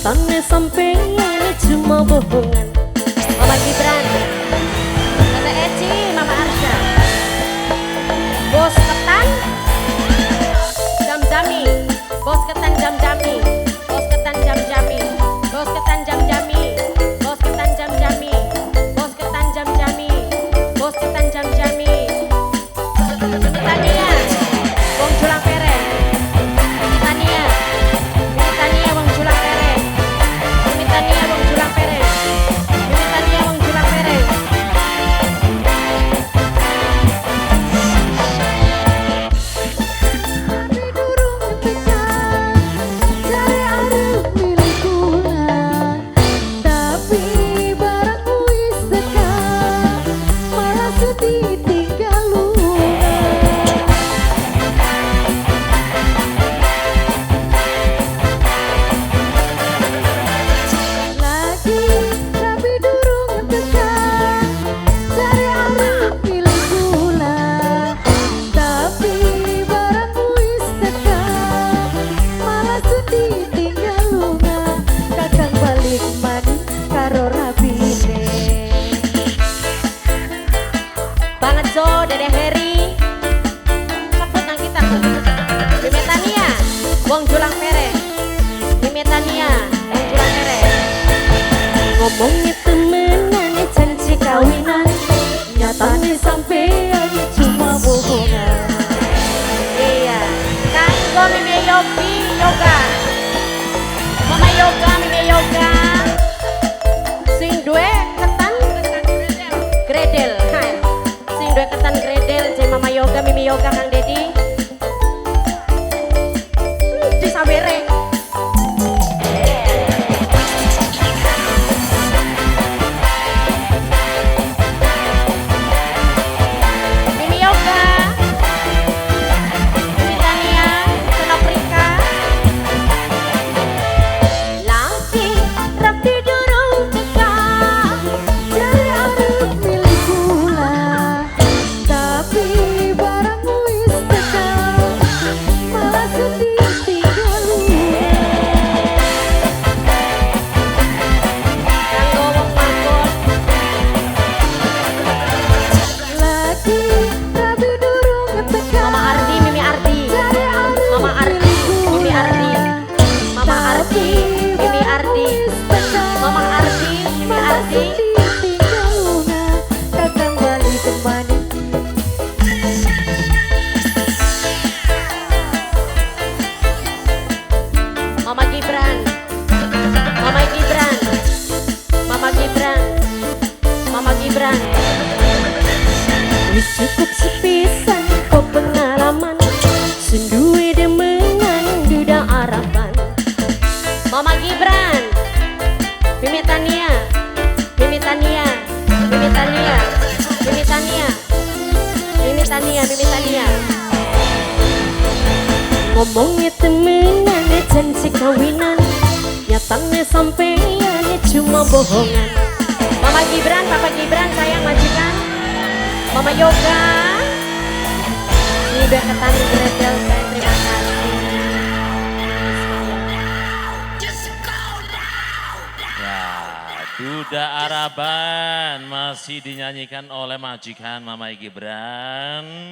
nyatanya sampean cuma bohongan. Mama Gibran, Tante Eci, Mama Arsha, Bos Ketan, Jam-Jami, Bos Ketan Jam-Jami, Bos Ketan Jam-Jami, Bos Ketan Jam-Jami, Bos Ketan Jam-Jami, Bos Ketan Jam-Jami, Bos Ketan Jam-Jami, Tania, Wong Julang Pere, Tania, Tania Wong Julang Pere, Tania Wong Julang Pere, Tania Wong Julang Pere. Banget so, Dede Heri, cepet nang kita. Mimi Tania, Wong Julang Pere, Mimi Tania, Wong Julang Pere. Ngomongnya temenan, janji kawinan, nyatanya sampean cuma bohongan. Iya, kanggo Mimi Yogi, Yoga, Mama Yoga, Mimi Yoga, sing duwe ketan gredel. Dua ketan gredel, Jai Mama Yoga, Mimi Yoga, Kang Dedi di sabere. Mimi Yoga, Mimi Tania, Senaprika. Lagi rapi dorong teka, dari arep milik kula. Tapi barangmu istiqam, malah sedih tinggal yang ngomong mangkot lagi rabi durung ketekan. Mama Ardi, Mimi Ardi, Mama Ardi, Mimi Ardi, Mama Ardi, Mimi Ardi, Mama Ardi, Mimi Ardi. Kakang balik kembali. Mama Gibran, Mama Gibran, Mama Gibran, Mama Gibran. Wis cukup sepisan kok pengalaman, senduwe demengan duda harapan. Mama Gibran, Mimi Tania, Mimi Tania, Mimi Tania, Mimi Tania, Mimi Tania, Mimi Tania. Ngomongnya temenan, janji kawinan, nyatanya sampean cuma bohongan. Mama Gibran, Papa Gibran, sayang majikan. Mama Yoga, ini udah ketan gredel, saya terima kasih. Ya, Duda Araban masih dinyanyikan oleh majikan Mama Gibran.